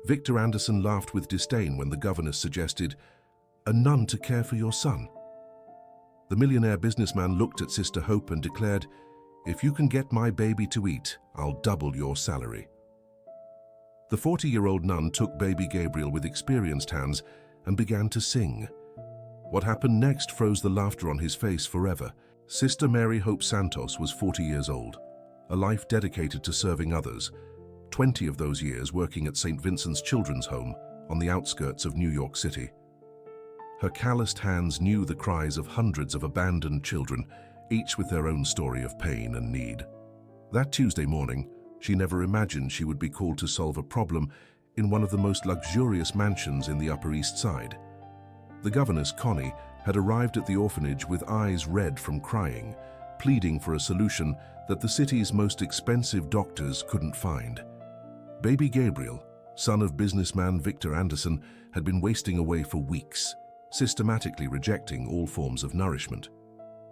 Victor Anderson laughed with disdain when the governess suggested, "A nun to care for your son." The millionaire businessman looked at Sister Hope and declared, "If you can get my baby to eat, I'll double your salary." The 40-year-old nun took baby Gabriel with experienced hands and began to sing. What happened next froze the laughter on his face forever. Sister Mary Hope Santos was 40 years old, a life dedicated to serving others, 20 of those years working at St. Vincent's Children's Home on the outskirts of New York City. Her calloused hands knew the cries of hundreds of abandoned children, each with their own story of pain and need. That Tuesday morning, she never imagined she would be called to solve a problem in one of the most luxurious mansions in the Upper East Side. The governess, Connie, had arrived at the orphanage with eyes red from crying, pleading for a solution that the city's most expensive doctors couldn't find. Baby Gabriel, son of businessman Victor Anderson, had been wasting away for weeks, systematically rejecting all forms of nourishment.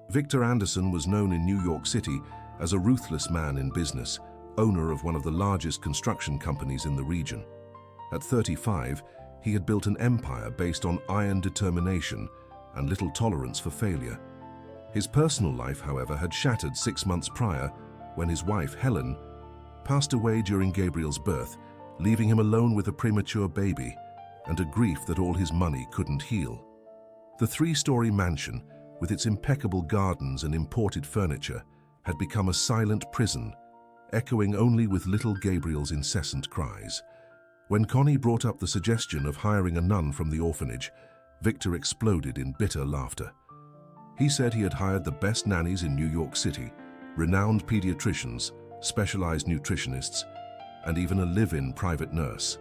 Victor Anderson was known in New York City as a ruthless man in business, owner of one of the largest construction companies in the region. At 35, he had built an empire based on iron determination and little tolerance for failure. His personal life, however, had shattered 6 months prior when his wife, Helen, passed away during Gabriel's birth, leaving him alone with a premature baby and a grief that all his money couldn't heal. The 3-story mansion, with its impeccable gardens and imported furniture, had become a silent prison, echoing only with little Gabriel's incessant cries. When Connie brought up the suggestion of hiring a nun from the orphanage, Victor exploded in bitter laughter. He said he had hired the best nannies in New York City, renowned pediatricians, specialized nutritionists, and even a live-in private nurse.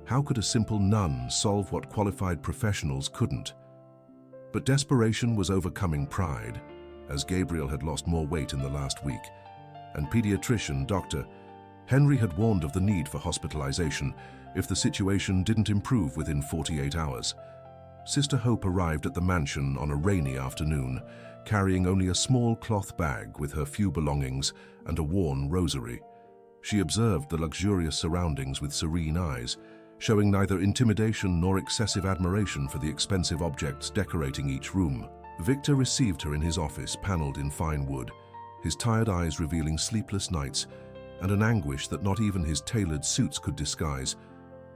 How could a simple nun solve what qualified professionals couldn't? But desperation was overcoming pride, as Gabriel had lost more weight in the last week, and pediatrician Dr. Henry had warned of the need for hospitalization if the situation didn't improve within 48 hours. Sister Hope arrived at the mansion on a rainy afternoon, carrying only a small cloth bag with her few belongings and a worn rosary. She observed the luxurious surroundings with serene eyes, showing neither intimidation nor excessive admiration for the expensive objects decorating each room. Victor received her in his office, paneled in fine wood, his tired eyes revealing sleepless nights and an anguish that not even his tailored suits could disguise.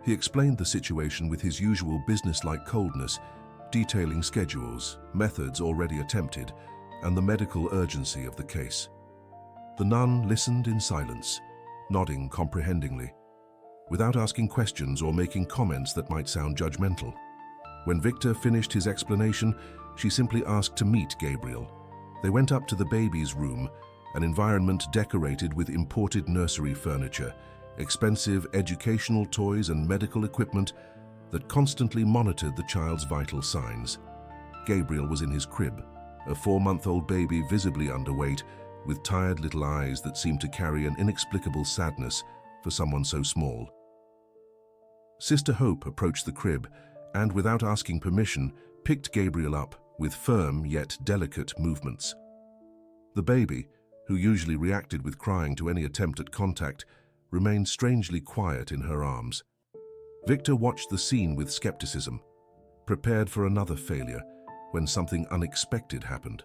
He explained the situation with his usual business-like coldness, detailing schedules, methods already attempted, and the medical urgency of the case. The nun listened in silence, nodding comprehendingly, without asking questions or making comments that might sound judgmental. When Victor finished his explanation, she simply asked to meet Gabriel. They went up to the baby's room, an environment decorated with imported nursery furniture, expensive educational toys and medical equipment that constantly monitored the child's vital signs. Gabriel was in his crib, a 4-month-old baby visibly underweight, with tired little eyes that seemed to carry an inexplicable sadness for someone so small. Sister Hope approached the crib and, without asking permission, picked Gabriel up with firm yet delicate movements. The baby, who usually reacted with crying to any attempt at contact, remained strangely quiet in her arms. Victor watched the scene with skepticism, prepared for another failure when something unexpected happened.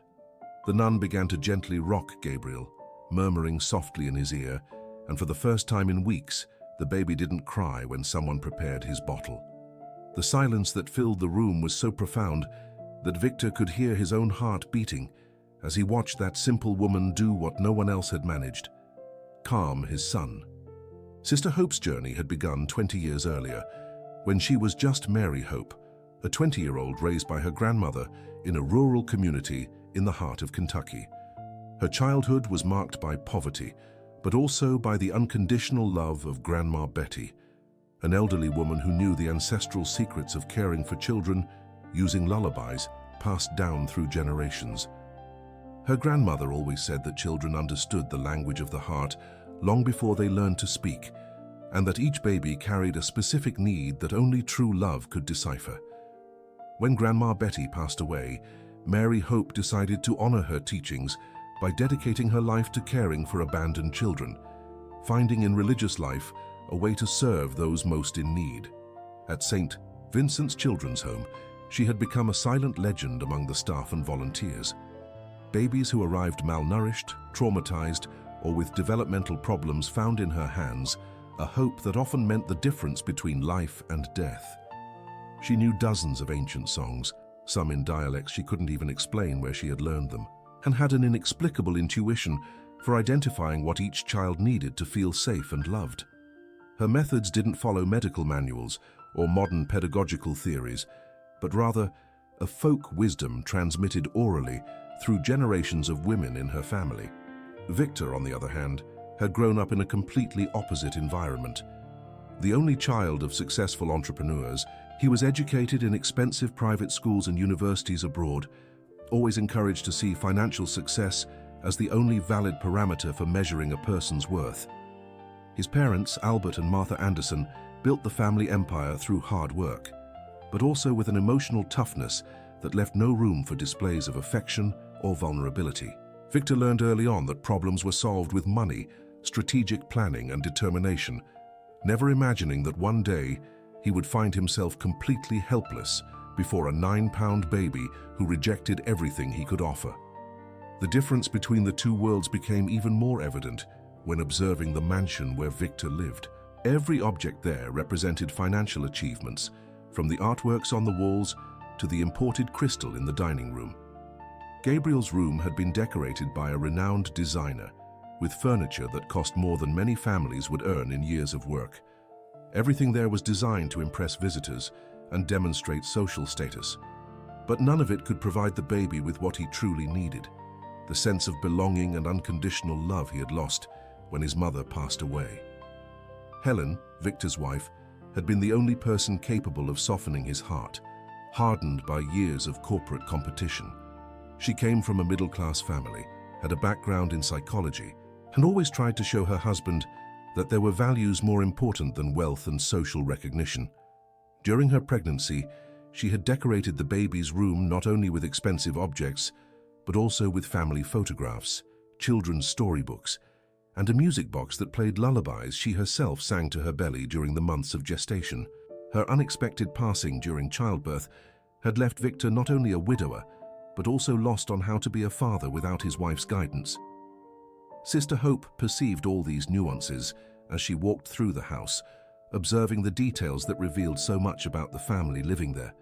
The nun began to gently rock Gabriel, murmuring softly in his ear, and for the first time in weeks, the baby didn't cry when someone prepared his bottle. The silence that filled the room was so profound that Victor could hear his own heart beating as he watched that simple woman do what no one else had managed: calm his son. Sister Hope's journey had begun 20 years earlier, when she was just Mary Hope, a 20-year-old raised by her grandmother in a rural community in the heart of Kentucky. Her childhood was marked by poverty, but also by the unconditional love of Grandma Betty, an elderly woman who knew the ancestral secrets of caring for children using lullabies passed down through generations. Her grandmother always said that children understood the language of the heart long before they learned to speak, and that each baby carried a specific need that only true love could decipher. When Grandma Betty passed away, Mary Hope decided to honor her teachings by dedicating her life to caring for abandoned children, finding in religious life a way to serve those most in need. At St. Vincent's Children's Home, she had become a silent legend among the staff and volunteers. Babies who arrived malnourished, traumatized, or with developmental problems found in her hands a hope that often meant the difference between life and death. She knew dozens of ancient songs, some in dialects she couldn't even explain where she had learned them, and had an inexplicable intuition for identifying what each child needed to feel safe and loved. Her methods didn't follow medical manuals or modern pedagogical theories, but rather a folk wisdom transmitted orally through generations of women in her family. Victor, on the other hand, had grown up in a completely opposite environment. The only child of successful entrepreneurs, he was educated in expensive private schools and universities abroad, always encouraged to see financial success as the only valid parameter for measuring a person's worth. His parents, Albert and Martha Anderson, built the family empire through hard work, but also with an emotional toughness that left no room for displays of affection or vulnerability. Victor learned early on that problems were solved with money, strategic planning and determination, never imagining that one day he would find himself completely helpless before a 9-pound baby who rejected everything he could offer. The difference between the two worlds became even more evident when observing the mansion where Victor lived. Every object there represented financial achievements, from the artworks on the walls to the imported crystal in the dining room. Gabriel's room had been decorated by a renowned designer, with furniture that cost more than many families would earn in years of work. Everything there was designed to impress visitors and demonstrate social status, but none of it could provide the baby with what he truly needed, the sense of belonging and unconditional love he had lost when his mother passed away. Helen, Victor's wife, had been the only person capable of softening his heart, hardened by years of corporate competition. She came from a middle-class family, had a background in psychology, and always tried to show her husband that there were values more important than wealth and social recognition. During her pregnancy, she had decorated the baby's room not only with expensive objects, but also with family photographs, children's storybooks, and a music box that played lullabies she herself sang to her belly during the months of gestation. Her unexpected passing during childbirth had left Victor not only a widower, but also lost on how to be a father without his wife's guidance. Sister Hope perceived all these nuances as she walked through the house, observing the details that revealed so much about the family living there.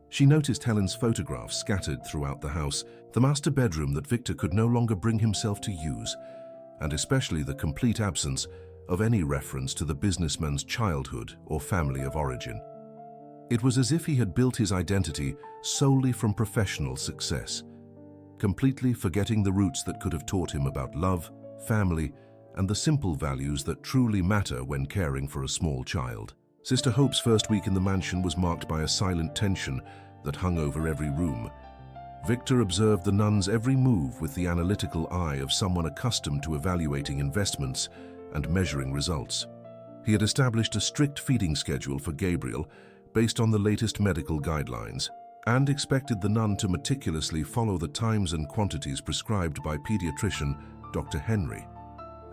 She noticed Helen's photographs scattered throughout the house, the master bedroom that Victor could no longer bring himself to use, and especially the complete absence of any reference to the businessman's childhood or family of origin. It was as if he had built his identity solely from professional success, completely forgetting the roots that could have taught him about love, family, and the simple values that truly matter when caring for a small child. Sister Hope's first week in the mansion was marked by a silent tension that hung over every room. Victor observed the nuns' every move with the analytical eye of someone accustomed to evaluating investments and measuring results. He had established a strict feeding schedule for Gabriel based on the latest medical guidelines, and expected the nun to meticulously follow the times and quantities prescribed by pediatrician Dr. Henry.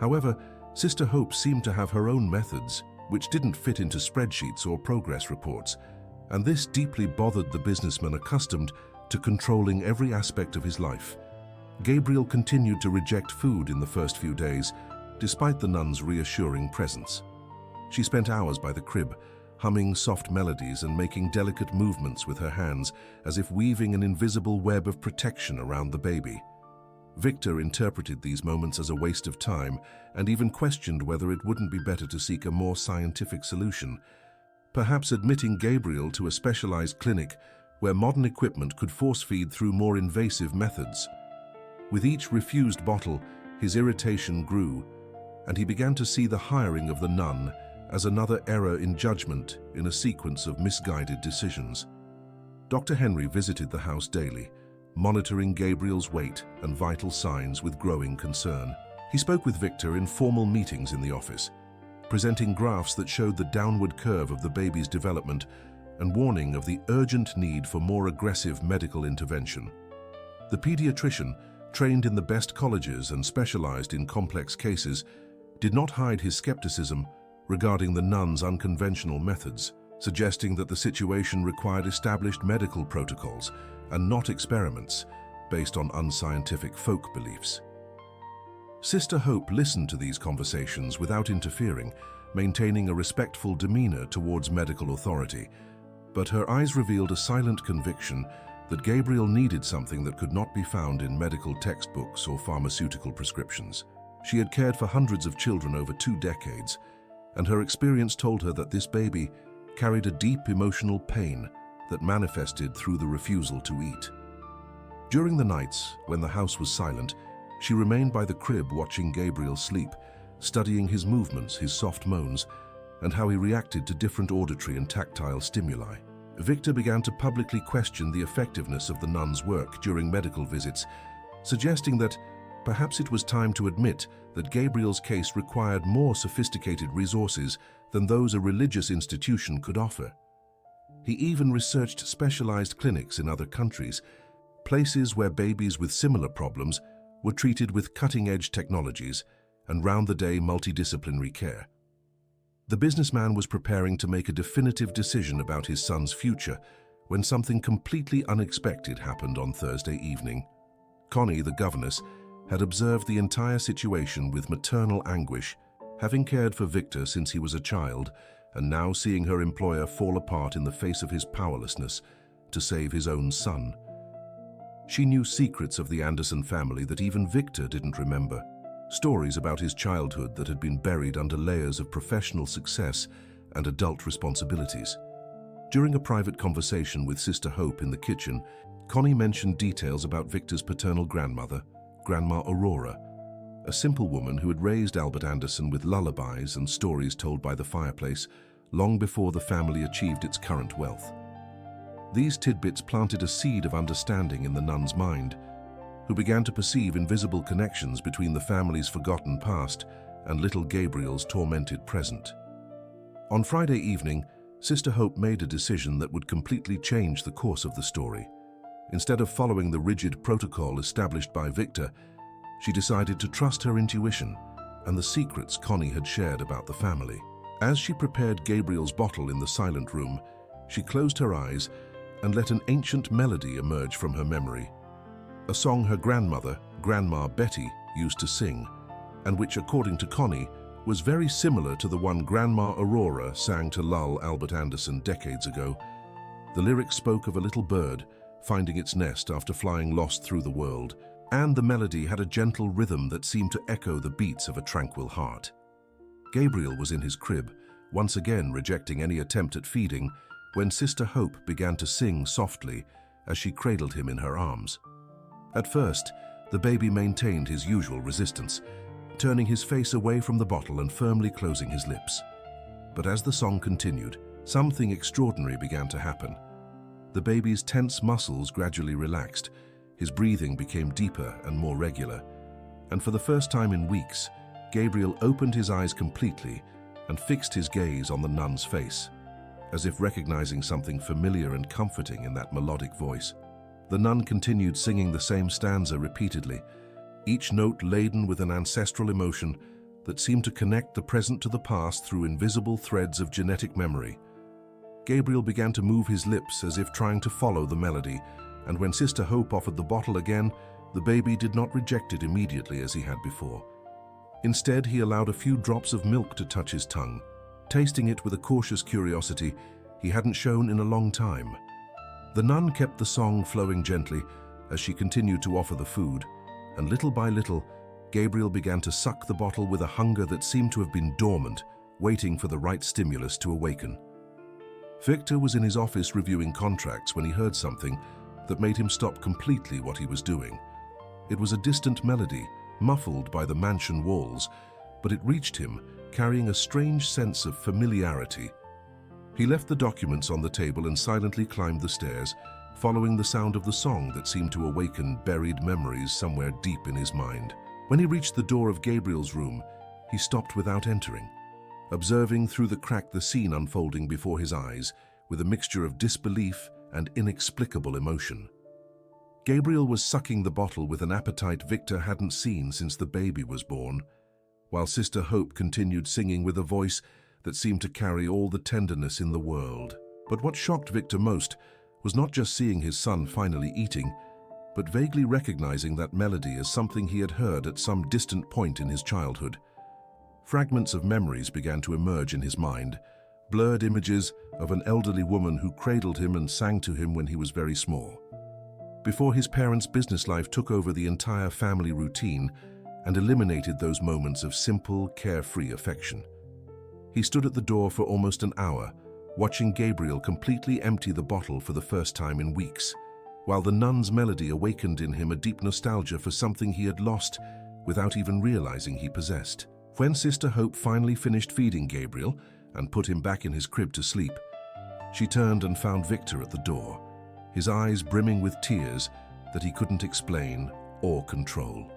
However, Sister Hope seemed to have her own methods, which didn't fit into spreadsheets or progress reports, and this deeply bothered the businessman accustomed to controlling every aspect of his life. Gabriel continued to reject food in the first few days, despite the nun's reassuring presence. She spent hours by the crib, humming soft melodies and making delicate movements with her hands, as if weaving an invisible web of protection around the baby. Victor interpreted these moments as a waste of time and even questioned whether it wouldn't be better to seek a more scientific solution, perhaps admitting Gabriel to a specialized clinic where modern equipment could force-feed through more invasive methods. With each refused bottle, his irritation grew, and he began to see the hiring of the nun as another error in judgment in a sequence of misguided decisions. Dr. Henry visited the house daily, monitoring Gabriel's weight and vital signs with growing concern. He spoke with Victor in formal meetings in the office, presenting graphs that showed the downward curve of the baby's development and warning of the urgent need for more aggressive medical intervention. The pediatrician, trained in the best colleges and specialized in complex cases, did not hide his skepticism, regarding the nuns' unconventional methods, suggesting that the situation required established medical protocols and not experiments based on unscientific folk beliefs. Sister Hope listened to these conversations without interfering, maintaining a respectful demeanor towards medical authority, but her eyes revealed a silent conviction that Gabriel needed something that could not be found in medical textbooks or pharmaceutical prescriptions. She had cared for hundreds of children over 2 decades, and her experience told her that this baby carried a deep emotional pain that manifested through the refusal to eat. During the nights, when the house was silent, she remained by the crib watching Gabriel sleep, studying his movements, his soft moans, and how he reacted to different auditory and tactile stimuli. Victor began to publicly question the effectiveness of the nuns' work during medical visits, suggesting that perhaps it was time to admit that Gabriel's case required more sophisticated resources than those a religious institution could offer. He even researched specialized clinics in other countries, places where babies with similar problems were treated with cutting-edge technologies and round-the-day multidisciplinary care. The businessman was preparing to make a definitive decision about his son's future when something completely unexpected happened on Thursday evening. Connie, the governess, had observed the entire situation with maternal anguish, having cared for Victor since he was a child, and now seeing her employer fall apart in the face of his powerlessness to save his own son. She knew secrets of the Anderson family that even Victor didn't remember, stories about his childhood that had been buried under layers of professional success and adult responsibilities. During a private conversation with Sister Hope in the kitchen, Connie mentioned details about Victor's paternal grandmother, Grandma Aurora, a simple woman who had raised Albert Anderson with lullabies and stories told by the fireplace long before the family achieved its current wealth. These tidbits planted a seed of understanding in the nun's mind, who began to perceive invisible connections between the family's forgotten past and little Gabriel's tormented present. On Friday evening, Sister Hope made a decision that would completely change the course of the story. Instead of following the rigid protocol established by Victor, she decided to trust her intuition and the secrets Connie had shared about the family. As she prepared Gabriel's bottle in the silent room, she closed her eyes and let an ancient melody emerge from her memory, a song her grandmother, Grandma Betty, used to sing, and which, according to Connie, was very similar to the one Grandma Aurora sang to lull Albert Anderson decades ago. The lyrics spoke of a little bird finding its nest after flying lost through the world, and the melody had a gentle rhythm that seemed to echo the beats of a tranquil heart. Gabriel was in his crib, once again rejecting any attempt at feeding, when Sister Hope began to sing softly as she cradled him in her arms. At first, the baby maintained his usual resistance, turning his face away from the bottle and firmly closing his lips. But as the song continued, something extraordinary began to happen. The baby's tense muscles gradually relaxed, his breathing became deeper and more regular, and for the first time in weeks, Gabriel opened his eyes completely and fixed his gaze on the nun's face, as if recognizing something familiar and comforting in that melodic voice. The nun continued singing the same stanza repeatedly, each note laden with an ancestral emotion that seemed to connect the present to the past through invisible threads of genetic memory. Gabriel began to move his lips as if trying to follow the melody, and when Sister Hope offered the bottle again, the baby did not reject it immediately as he had before. Instead, he allowed a few drops of milk to touch his tongue, tasting it with a cautious curiosity he hadn't shown in a long time. The nun kept the song flowing gently as she continued to offer the food, and little by little, Gabriel began to suck the bottle with a hunger that seemed to have been dormant, waiting for the right stimulus to awaken. Victor was in his office reviewing contracts when he heard something that made him stop completely what he was doing. It was a distant melody, muffled by the mansion walls, but it reached him, carrying a strange sense of familiarity. He left the documents on the table and silently climbed the stairs, following the sound of the song that seemed to awaken buried memories somewhere deep in his mind. When he reached the door of Gabriel's room, he stopped without entering, observing through the crack the scene unfolding before his eyes with a mixture of disbelief and inexplicable emotion. Gabriel was sucking the bottle with an appetite Victor hadn't seen since the baby was born, while Sister Hope continued singing with a voice that seemed to carry all the tenderness in the world. But what shocked Victor most was not just seeing his son finally eating, but vaguely recognizing that melody as something he had heard at some distant point in his childhood. Fragments of memories began to emerge in his mind, blurred images of an elderly woman who cradled him and sang to him when he was very small. Before his parents' business life took over the entire family routine and eliminated those moments of simple, carefree affection. He stood at the door for almost an hour, watching Gabriel completely empty the bottle for the first time in weeks, while the nun's melody awakened in him a deep nostalgia for something he had lost without even realizing he possessed. When Sister Hope finally finished feeding Gabriel and put him back in his crib to sleep, she turned and found Victor at the door, his eyes brimming with tears that he couldn't explain or control.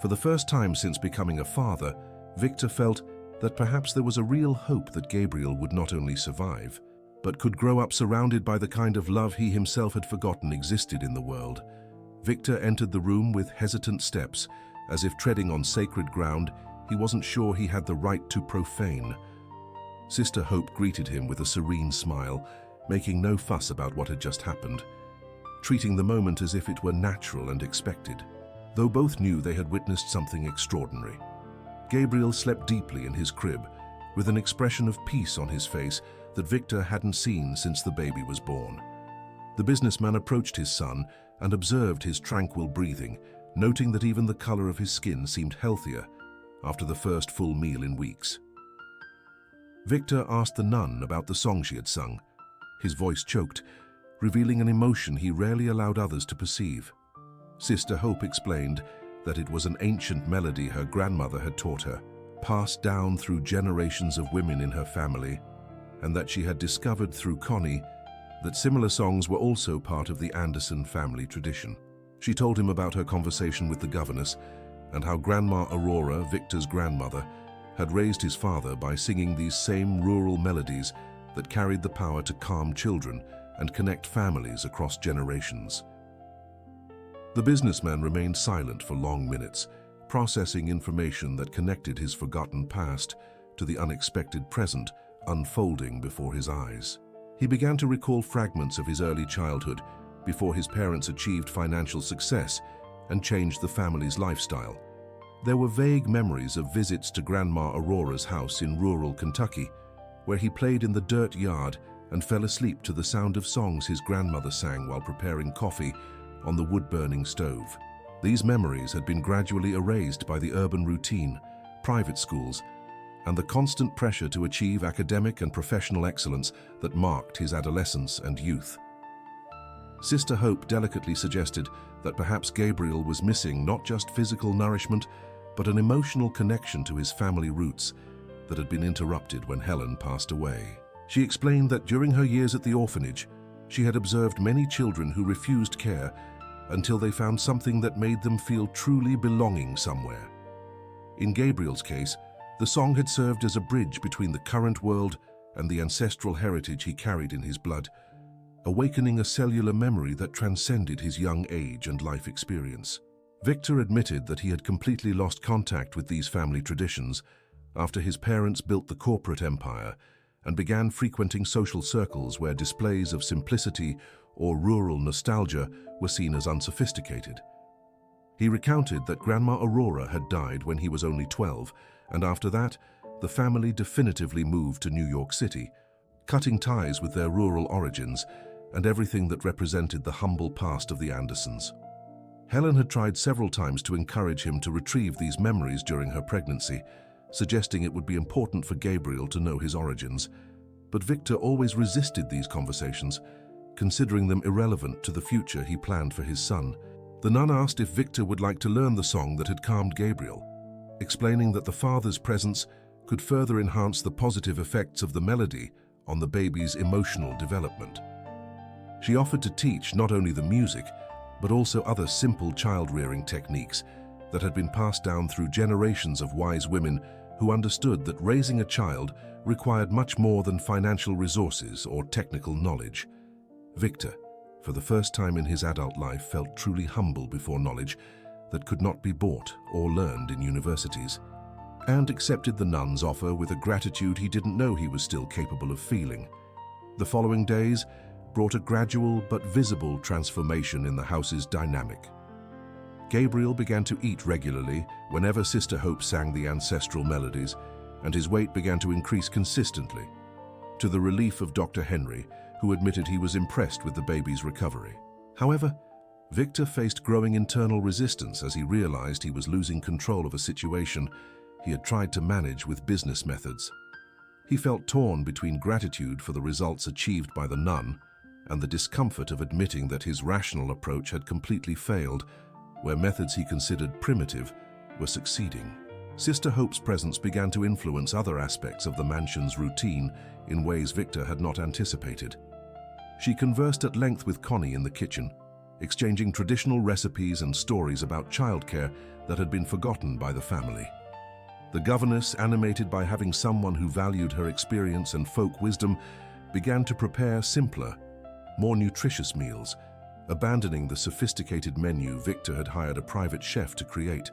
For the first time since becoming a father, Victor felt that perhaps there was a real hope that Gabriel would not only survive, but could grow up surrounded by the kind of love he himself had forgotten existed in the world. Victor entered the room with hesitant steps, as if treading on sacred ground he wasn't sure he had the right to profane. Sister Hope greeted him with a serene smile, making no fuss about what had just happened, treating the moment as if it were natural and expected, though both knew they had witnessed something extraordinary. Gabriel slept deeply in his crib, with an expression of peace on his face that Victor hadn't seen since the baby was born. The businessman approached his son and observed his tranquil breathing, noting that even the color of his skin seemed healthier after the first full meal in weeks. Victor asked the nun about the song she had sung. His voice choked, revealing an emotion he rarely allowed others to perceive. Sister Hope explained that it was an ancient melody her grandmother had taught her, passed down through generations of women in her family, and that she had discovered through Connie that similar songs were also part of the Anderson family tradition. She told him about her conversation with the governess and how Grandma Aurora, Victor's grandmother, had raised his father by singing these same rural melodies that carried the power to calm children and connect families across generations. The businessman remained silent for long minutes, processing information that connected his forgotten past to the unexpected present unfolding before his eyes. He began to recall fragments of his early childhood before his parents achieved financial success and changed the family's lifestyle. There were vague memories of visits to Grandma Aurora's house in rural Kentucky, where he played in the dirt yard and fell asleep to the sound of songs his grandmother sang while preparing coffee on the wood-burning stove. These memories had been gradually erased by the urban routine, private schools, and the constant pressure to achieve academic and professional excellence that marked his adolescence and youth. Sister Hope delicately suggested that perhaps Gabriel was missing not just physical nourishment, but an emotional connection to his family roots that had been interrupted when Helen passed away. She explained that during her years at the orphanage, she had observed many children who refused care until they found something that made them feel truly belonging somewhere. In Gabriel's case, the song had served as a bridge between the current world and the ancestral heritage he carried in his blood, awakening a cellular memory that transcended his young age and life experience. Victor admitted that he had completely lost contact with these family traditions after his parents built the corporate empire and began frequenting social circles where displays of simplicity or rural nostalgia were seen as unsophisticated. He recounted that Grandma Aurora had died when he was only 12, and after that, the family definitively moved to New York City, cutting ties with their rural origins and everything that represented the humble past of the Andersons. Helen had tried several times to encourage him to retrieve these memories during her pregnancy, suggesting it would be important for Gabriel to know his origins, but Victor always resisted these conversations, considering them irrelevant to the future he planned for his son. The nun asked if Victor would like to learn the song that had calmed Gabriel, explaining that the father's presence could further enhance the positive effects of the melody on the baby's emotional development. She offered to teach not only the music, but also other simple child-rearing techniques that had been passed down through generations of wise women who understood that raising a child required much more than financial resources or technical knowledge. Victor, for the first time in his adult life, felt truly humble before knowledge that could not be bought or learned in universities. and accepted the nun's offer with a gratitude he didn't know he was still capable of feeling. The following days brought a gradual but visible transformation in the house's dynamic. Gabriel began to eat regularly whenever Sister Hope sang the ancestral melodies, and his weight began to increase consistently, to the relief of Dr. Henry, who admitted he was impressed with the baby's recovery. However, Victor faced growing internal resistance as he realized he was losing control of a situation he had tried to manage with business methods. He felt torn between gratitude for the results achieved by the nun and the discomfort of admitting that his rational approach had completely failed, where methods he considered primitive were succeeding. Sister Hope's presence began to influence other aspects of the mansion's routine in ways Victor had not anticipated. She conversed at length with Connie in the kitchen, exchanging traditional recipes and stories about childcare that had been forgotten by the family. The governess, animated by having someone who valued her experience and folk wisdom, began to prepare simpler, more nutritious meals, abandoning the sophisticated menu Victor had hired a private chef to create.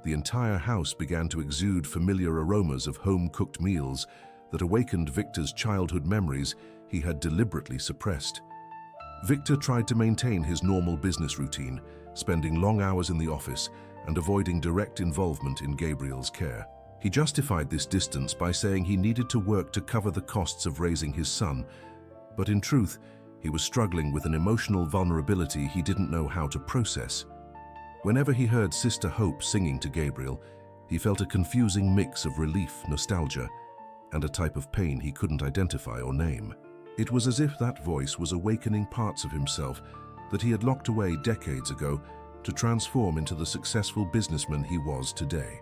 The entire house began to exude familiar aromas of home-cooked meals that awakened Victor's childhood memories he had deliberately suppressed. Victor tried to maintain his normal business routine, spending long hours in the office and avoiding direct involvement in Gabriel's care. He justified this distance by saying he needed to work to cover the costs of raising his son, but in truth, he was struggling with an emotional vulnerability he didn't know how to process. Whenever he heard Sister Hope singing to Gabriel, he felt a confusing mix of relief, nostalgia, and a type of pain he couldn't identify or name. It was as if that voice was awakening parts of himself that he had locked away decades ago to transform into the successful businessman he was today.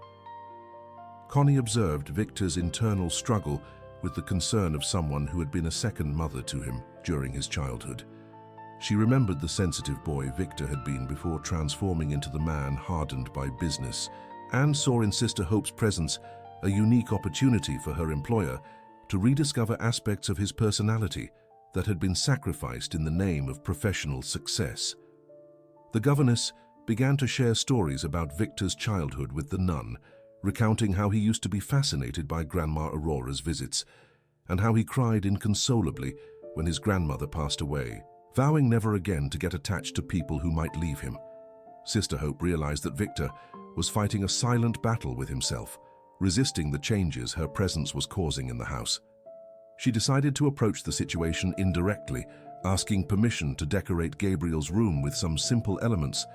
Connie observed Victor's internal struggle with the concern of someone who had been a second mother to him during his childhood. She remembered the sensitive boy Victor had been before transforming into the man hardened by business, and saw in Sister Hope's presence a unique opportunity for her employer to rediscover aspects of his personality that had been sacrificed in the name of professional success. The governess began to share stories about Victor's childhood with the nun, recounting how he used to be fascinated by Grandma Aurora's visits, and how he cried inconsolably when his grandmother passed away, vowing never again to get attached to people who might leave him. Sister Hope realized that Victor was fighting a silent battle with himself, resisting the changes her presence was causing in the house. She decided to approach the situation indirectly, asking permission to decorate Gabriel's room with some simple elements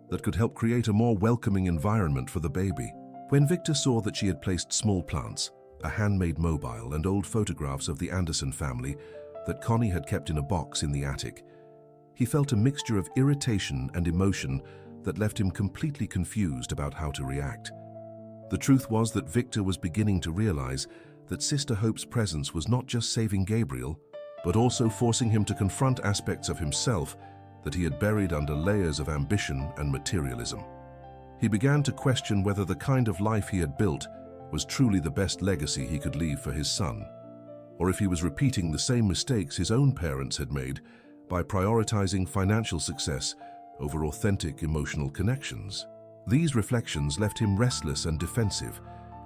that could help create a more welcoming environment for the baby. When Victor saw that she had placed small plants, a handmade mobile, and old photographs of the Anderson family that Connie had kept in a box in the attic, he felt a mixture of irritation and emotion that left him completely confused about how to react. The truth was that Victor was beginning to realize that Sister Hope's presence was not just saving Gabriel, but also forcing him to confront aspects of himself that he had buried under layers of ambition and materialism. He began to question whether the kind of life he had built was truly the best legacy he could leave for his son, or if he was repeating the same mistakes his own parents had made by prioritizing financial success over authentic emotional connections. These reflections left him restless and defensive,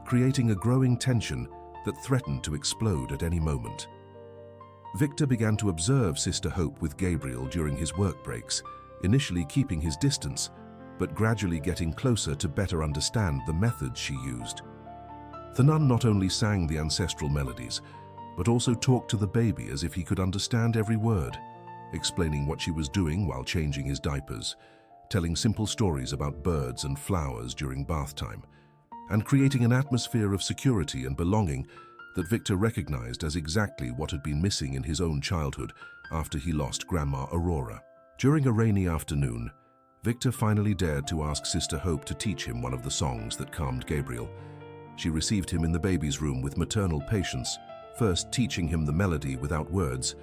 creating a growing tension that threatened to explode at any moment. Victor began to observe Sister Hope with Gabriel during his work breaks, initially keeping his distance, but gradually getting closer to better understand the methods she used. The nun not only sang the ancestral melodies, but also talked to the baby as if he could understand every word, explaining what she was doing while changing his diapers, telling simple stories about birds and flowers during bath time, and creating an atmosphere of security and belonging that Victor recognized as exactly what had been missing in his own childhood after he lost Grandma Aurora. During a rainy afternoon, Victor finally dared to ask Sister Hope to teach him one of the songs that calmed Gabriel. She received him in the baby's room with maternal patience, first teaching him the melody without words,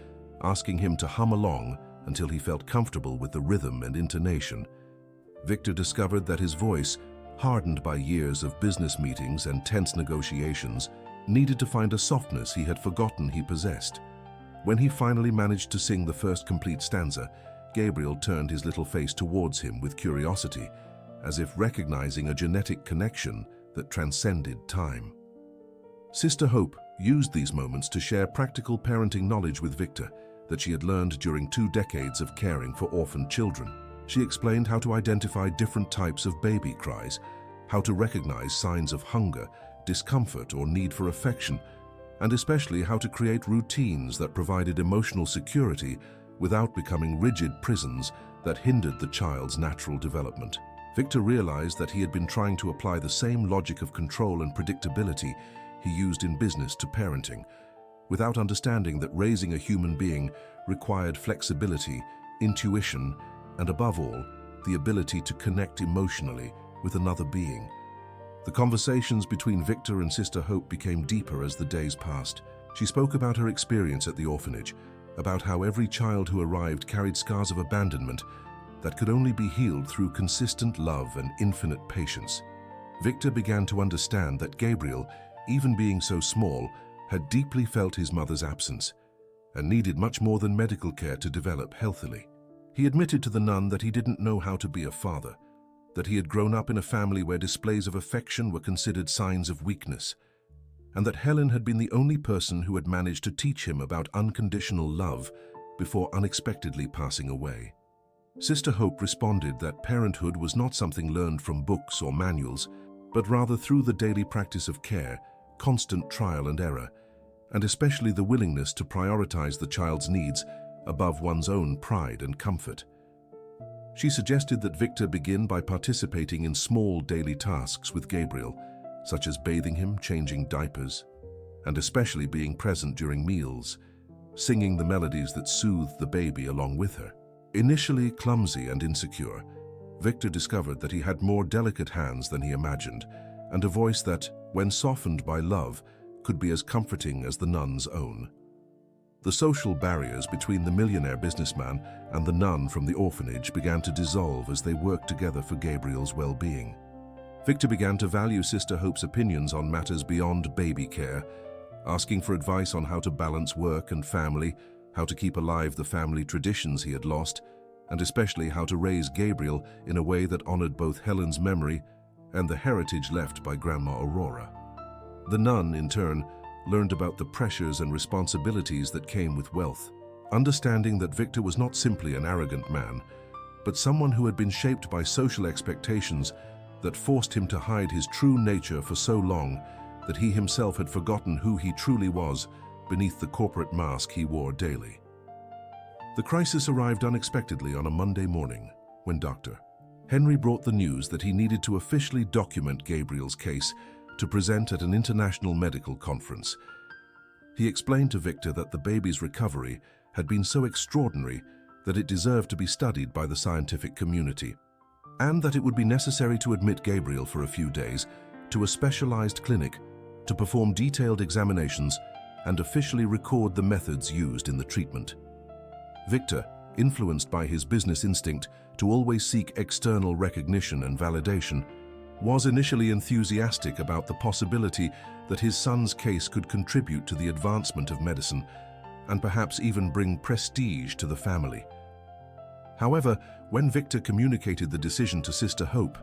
asking him to hum along until he felt comfortable with the rhythm and intonation. Victor discovered that his voice, hardened by years of business meetings and tense negotiations, needed to find a softness he had forgotten he possessed. When he finally managed to sing the first complete stanza, Gabriel turned his little face towards him with curiosity, as if recognizing a genetic connection that transcended time. Sister Hope used these moments to share practical parenting knowledge with Victor that she had learned during 2 decades of caring for orphaned children. She explained how to identify different types of baby cries, how to recognize signs of hunger, discomfort, or need for affection, and especially how to create routines that provided emotional security without becoming rigid prisons that hindered the child's natural development. Victor realized that he had been trying to apply the same logic of control and predictability he used in business to parenting, without understanding that raising a human being required flexibility, intuition, and above all, the ability to connect emotionally with another being. The conversations between Victor and Sister Hope became deeper as the days passed. She spoke about her experience at the orphanage, about how every child who arrived carried scars of abandonment that could only be healed through consistent love and infinite patience. Victor began to understand that Gabriel, even being so small, had deeply felt his mother's absence and needed much more than medical care to develop healthily. He admitted to the nun that he didn't know how to be a father, that he had grown up in a family where displays of affection were considered signs of weakness, and that Helen had been the only person who had managed to teach him about unconditional love before unexpectedly passing away. Sister Hope responded that parenthood was not something learned from books or manuals, but rather through the daily practice of care, constant trial and error, and especially the willingness to prioritize the child's needs above one's own pride and comfort. She suggested that Victor begin by participating in small daily tasks with Gabriel, such as bathing him, changing diapers, and especially being present during meals, singing the melodies that soothed the baby along with her. Initially clumsy and insecure, Victor discovered that he had more delicate hands than he imagined, and a voice that, when softened by love, could be as comforting as the nun's own. The social barriers between the millionaire businessman and the nun from the orphanage began to dissolve as they worked together for Gabriel's well-being. Victor began to value Sister Hope's opinions on matters beyond baby care, asking for advice on how to balance work and family, how to keep alive the family traditions he had lost, and especially how to raise Gabriel in a way that honored both Helen's memory and the heritage left by Grandma Aurora. The nun, in turn, learned about the pressures and responsibilities that came with wealth, understanding that Victor was not simply an arrogant man, but someone who had been shaped by social expectations that forced him to hide his true nature for so long that he himself had forgotten who he truly was beneath the corporate mask he wore daily. The crisis arrived unexpectedly on a Monday morning when Dr. Henry brought the news that he needed to officially document Gabriel's case to present at an international medical conference. He explained to Victor that the baby's recovery had been so extraordinary that it deserved to be studied by the scientific community, and that it would be necessary to admit Gabriel for a few days to a specialized clinic to perform detailed examinations and officially record the methods used in the treatment. Victor, influenced by his business instinct to always seek external recognition and validation, was initially enthusiastic about the possibility that his son's case could contribute to the advancement of medicine and perhaps even bring prestige to the family. However, when Victor communicated the decision to Sister Hope,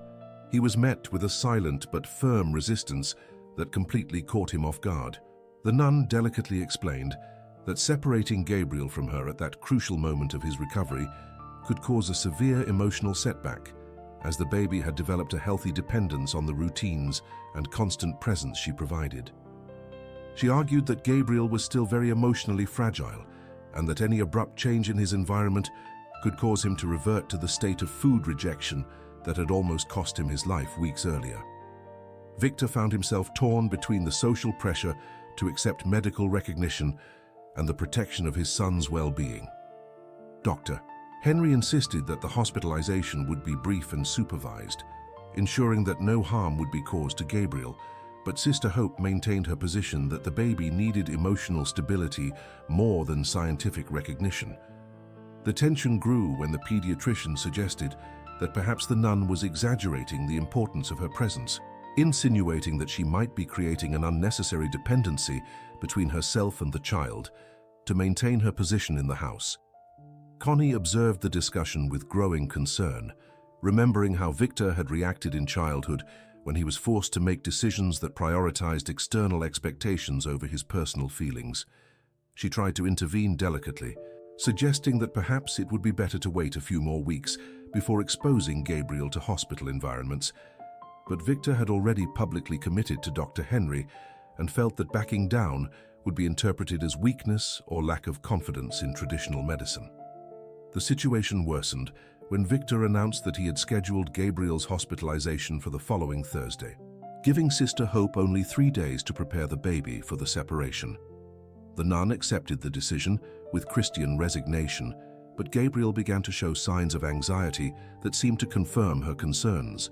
he was met with a silent but firm resistance that completely caught him off guard. The nun delicately explained that separating Gabriel from her at that crucial moment of his recovery could cause a severe emotional setback, as the baby had developed a healthy dependence on the routines and constant presence she provided. She argued that Gabriel was still very emotionally fragile, and that any abrupt change in his environment could cause him to revert to the state of food rejection that had almost cost him his life weeks earlier. Victor found himself torn between the social pressure to accept medical recognition and the protection of his son's well-being. Dr. Henry insisted that the hospitalization would be brief and supervised, ensuring that no harm would be caused to Gabriel, but Sister Hope maintained her position that the baby needed emotional stability more than scientific recognition. The tension grew when the pediatrician suggested that perhaps the nun was exaggerating the importance of her presence, insinuating that she might be creating an unnecessary dependency between herself and the child to maintain her position in the house. Connie observed the discussion with growing concern, remembering how Victor had reacted in childhood when he was forced to make decisions that prioritized external expectations over his personal feelings. She tried to intervene delicately, suggesting that perhaps it would be better to wait a few more weeks before exposing Gabriel to hospital environments. But Victor had already publicly committed to Dr. Henry and felt that backing down would be interpreted as weakness or lack of confidence in traditional medicine. The situation worsened when Victor announced that he had scheduled Gabriel's hospitalization for the following Thursday, giving Sister Hope only 3 days to prepare the baby for the separation. The nun accepted the decision with Christian resignation, but Gabriel began to show signs of anxiety that seemed to confirm her concerns.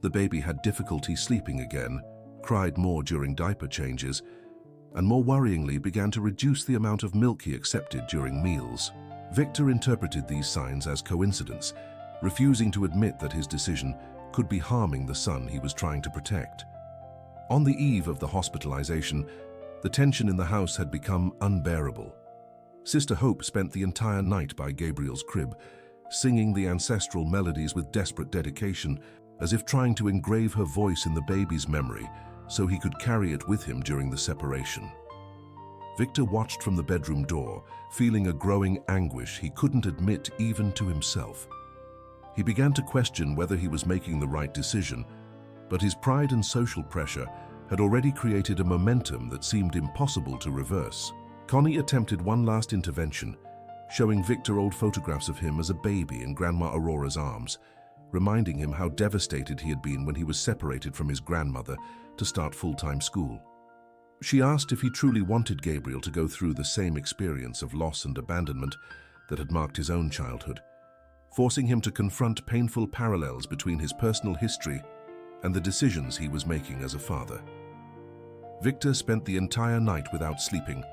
The baby had difficulty sleeping again, cried more during diaper changes, and more worryingly began to reduce the amount of milk he accepted during meals. Victor interpreted these signs as coincidence, refusing to admit that his decision could be harming the son he was trying to protect. On the eve of the hospitalization, the tension in the house had become unbearable. Sister Hope spent the entire night by Gabriel's crib, singing the ancestral melodies with desperate dedication, as if trying to engrave her voice in the baby's memory so he could carry it with him during the separation. Victor watched from the bedroom door, feeling a growing anguish he couldn't admit even to himself. He began to question whether he was making the right decision, but his pride and social pressure had already created a momentum that seemed impossible to reverse. Connie attempted one last intervention, showing Victor old photographs of him as a baby in Grandma Aurora's arms, reminding him how devastated he had been when he was separated from his grandmother to start full-time school. She asked if he truly wanted Gabriel to go through the same experience of loss and abandonment that had marked his own childhood, forcing him to confront painful parallels between his personal history and the decisions he was making as a father. Victor spent the entire night without sleeping,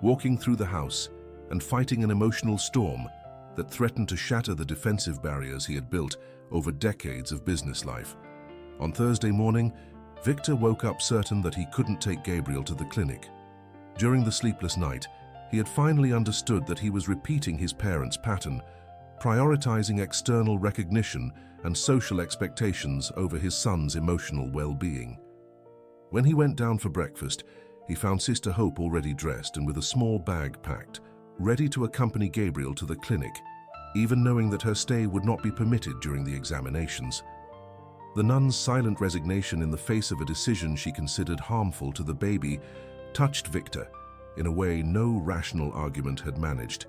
walking through the house and fighting an emotional storm that threatened to shatter the defensive barriers he had built over decades of business life. On Thursday morning, Victor woke up certain that he couldn't take Gabriel to the clinic. During the sleepless night, he had finally understood that he was repeating his parents' pattern, prioritizing external recognition and social expectations over his son's emotional well-being. When he went down for breakfast, he found Sister Hope already dressed and with a small bag packed, ready to accompany Gabriel to the clinic, even knowing that her stay would not be permitted during the examinations. The nun's silent resignation in the face of a decision she considered harmful to the baby touched Victor in a way no rational argument had managed.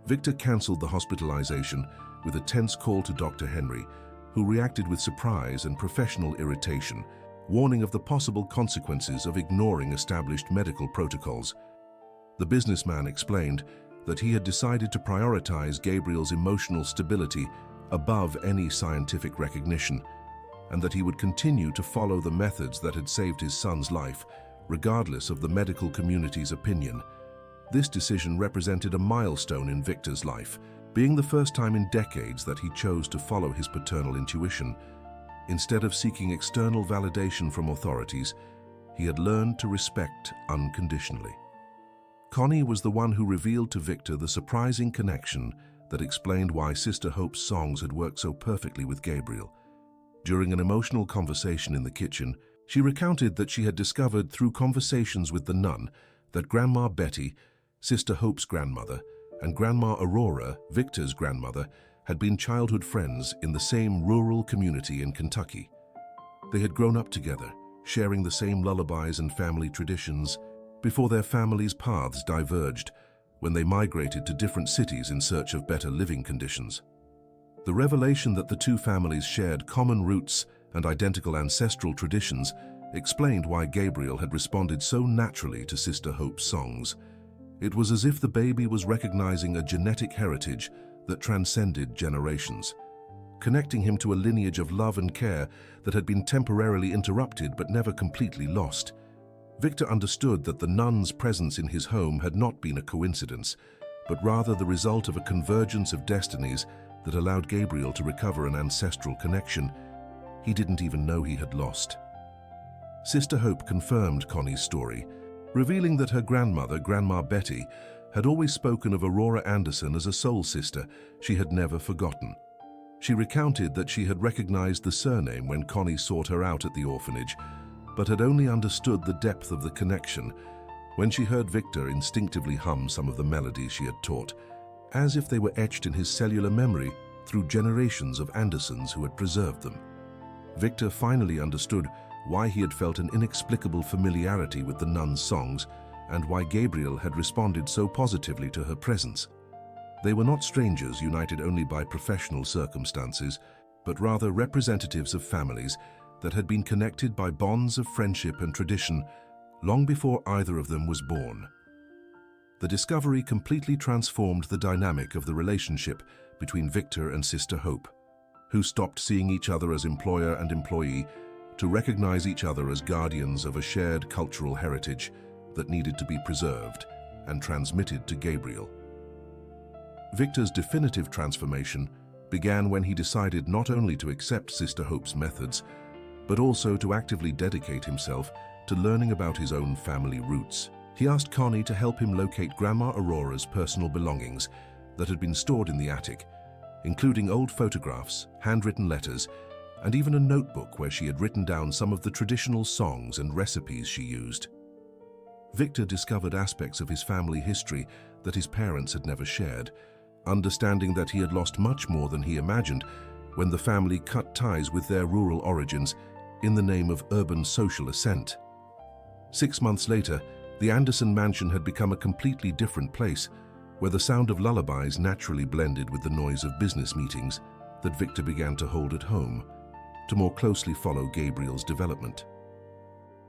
Victor cancelled the hospitalization with a tense call to Dr. Henry, who reacted with surprise and professional irritation, warning of the possible consequences of ignoring established medical protocols. The businessman explained that he had decided to prioritize Gabriel's emotional stability above any scientific recognition, and that he would continue to follow the methods that had saved his son's life, regardless of the medical community's opinion. This decision represented a milestone in Victor's life, being the first time in decades that he chose to follow his paternal intuition. Instead of seeking external validation from authorities, he had learned to respect unconditionally. Connie was the one who revealed to Victor the surprising connection that explained why Sister Hope's songs had worked so perfectly with Gabriel. During an emotional conversation in the kitchen, she recounted that she had discovered through conversations with the nun that Grandma Betty, Sister Hope's grandmother, and Grandma Aurora, Victor's grandmother, had been childhood friends in the same rural community in Kentucky. They had grown up together, sharing the same lullabies and family traditions, before their families' paths diverged when they migrated to different cities in search of better living conditions. The revelation that the two families shared common roots and identical ancestral traditions explained why Gabriel had responded so naturally to Sister Hope's songs. It was as if the baby was recognizing a genetic heritage that transcended generations, connecting him to a lineage of love and care that had been temporarily interrupted but never completely lost. Victor understood that the nun's presence in his home had not been a coincidence, but rather the result of a convergence of destinies that allowed Gabriel to recover an ancestral connection he didn't even know he had lost. Sister Hope confirmed Connie's story, revealing that her grandmother, Grandma Betty, had always spoken of Aurora Anderson as a soul sister she had never forgotten. She recounted that she had recognized the surname when Connie sought her out at the orphanage, but had only understood the depth of the connection when she heard Victor instinctively hum some of the melodies she had taught, as if they were etched in his cellular memory through generations of Andersons who had preserved them. Victor finally understood why he had felt an inexplicable familiarity with the nun's songs and why Gabriel had responded so positively to her presence. They were not strangers united only by professional circumstances, but rather representatives of families that had been connected by bonds of friendship and tradition long before either of them was born. The discovery completely transformed the dynamic of the relationship between Victor and Sister Hope, who stopped seeing each other as employer and employee to recognize each other as guardians of a shared cultural heritage that needed to be preserved and transmitted to Gabriel. Victor's definitive transformation began when he decided not only to accept Sister Hope's methods, but also to actively dedicate himself to learning about his own family roots. He asked Connie to help him locate Grandma Aurora's personal belongings that had been stored in the attic, including old photographs, handwritten letters, and even a notebook where she had written down some of the traditional songs and recipes she used. Victor discovered aspects of his family history that his parents had never shared, understanding that he had lost much more than he imagined when the family cut ties with their rural origins in the name of urban social ascent. 6 months later, the Anderson mansion had become a completely different place, where the sound of lullabies naturally blended with the noise of business meetings that Victor began to hold at home, to more closely follow Gabriel's development.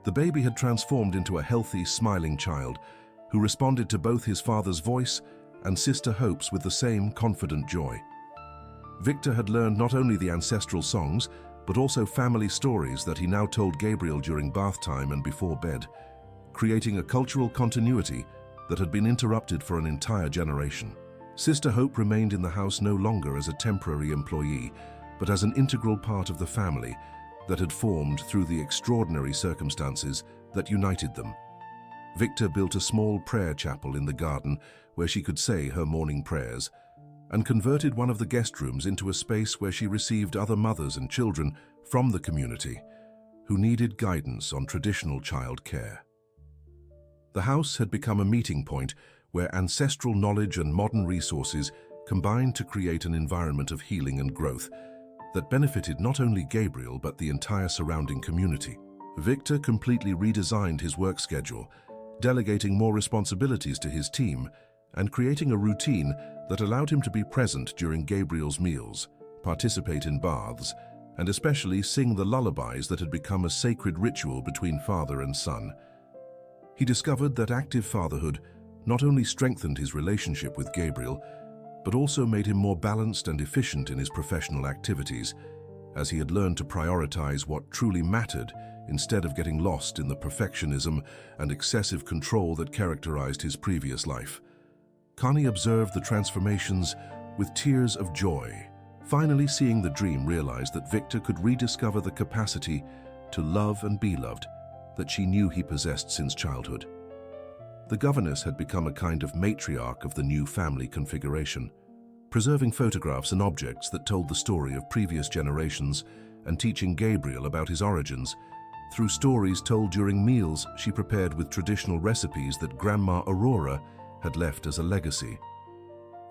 The baby had transformed into a healthy, smiling child who responded to both his father's voice and Sister Hope's with the same confident joy. Victor had learned not only the ancestral songs, but also family stories that he now told Gabriel during bath time and before bed, creating a cultural continuity that had been interrupted for an entire generation. Sister Hope remained in the house no longer as a temporary employee, but as an integral part of the family that had formed through the extraordinary circumstances that united them. Victor built a small prayer chapel in the garden where she could say her morning prayers, and converted one of the guest rooms into a space where she received other mothers and children from the community who needed guidance on traditional child care. The house had become a meeting point where ancestral knowledge and modern resources combined to create an environment of healing and growth that benefited not only Gabriel but the entire surrounding community. Victor completely redesigned his work schedule, delegating more responsibilities to his team and creating a routine that allowed him to be present during Gabriel's meals, participate in baths, and especially sing the lullabies that had become a sacred ritual between father and son. He discovered that active fatherhood not only strengthened his relationship with Gabriel, but also made him more balanced and efficient in his professional activities, as he had learned to prioritize what truly mattered instead of getting lost in the perfectionism and excessive control that characterized his previous life. Connie observed the transformations with tears of joy, finally seeing the dream realized that Victor could rediscover the capacity to love and be loved that she knew he possessed since childhood. The governess had become a kind of matriarch of the new family configuration, preserving photographs and objects that told the story of previous generations and teaching Gabriel about his origins. Through stories told during meals she prepared with traditional recipes that Grandma Aurora had left as a legacy.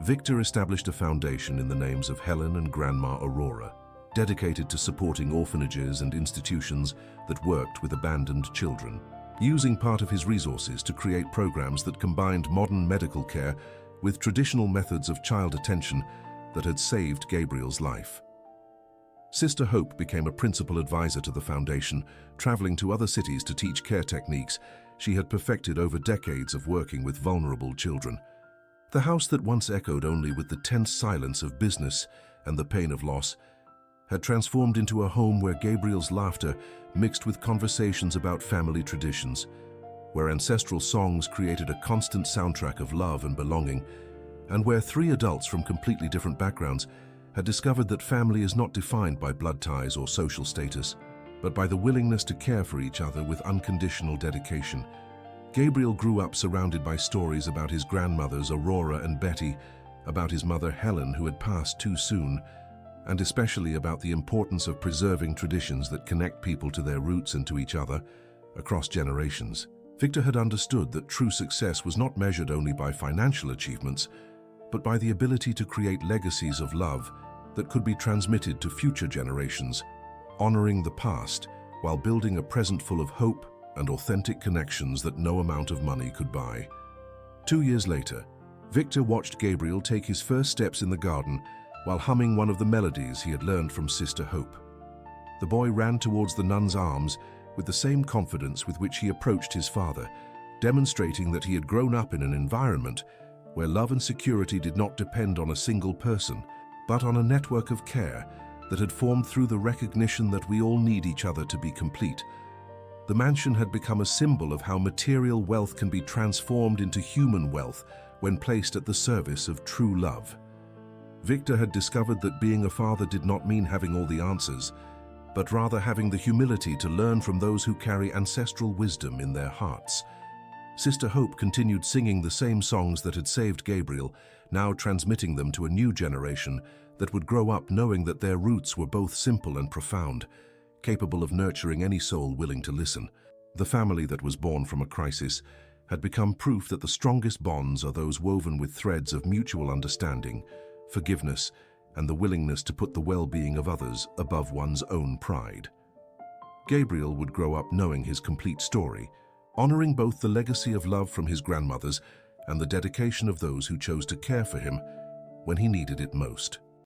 Victor established a foundation in the names of Helen and Grandma Aurora, dedicated to supporting orphanages and institutions that worked with abandoned children, using part of his resources to create programs that combined modern medical care with traditional methods of child attention that had saved Gabriel's life. Sister Hope became a principal advisor to the foundation, traveling to other cities to teach care techniques she had perfected over decades of working with vulnerable children. The house that once echoed only with the tense silence of business and the pain of loss had transformed into a home where Gabriel's laughter mixed with conversations about family traditions, where ancestral songs created a constant soundtrack of love and belonging, and where 3 adults from completely different backgrounds had discovered that family is not defined by blood ties or social status, but by the willingness to care for each other with unconditional dedication. Gabriel grew up surrounded by stories about his grandmothers Aurora and Betty, about his mother Helen who had passed too soon, and especially about the importance of preserving traditions that connect people to their roots and to each other across generations. Victor had understood that true success was not measured only by financial achievements, but by the ability to create legacies of love that could be transmitted to future generations, honoring the past while building a present full of hope and authentic connections that no amount of money could buy. 2 years later, Victor watched Gabriel take his first steps in the garden while humming one of the melodies he had learned from Sister Hope. The boy ran towards the nun's arms with the same confidence with which he approached his father, demonstrating that he had grown up in an environment where love and security did not depend on a single person, but on a network of care that had formed through the recognition that we all need each other to be complete. The mansion had become a symbol of how material wealth can be transformed into human wealth when placed at the service of true love. Victor had discovered that being a father did not mean having all the answers, but rather having the humility to learn from those who carry ancestral wisdom in their hearts. Sister Hope continued singing the same songs that had saved Gabriel, now transmitting them to a new generation that would grow up knowing that their roots were both simple and profound, capable of nurturing any soul willing to listen. The family that was born from a crisis had become proof that the strongest bonds are those woven with threads of mutual understanding, forgiveness, and the willingness to put the well-being of others above one's own pride. Gabriel would grow up knowing his complete story, honoring both the legacy of love from his grandmothers and the dedication of those who chose to care for him when he needed it most.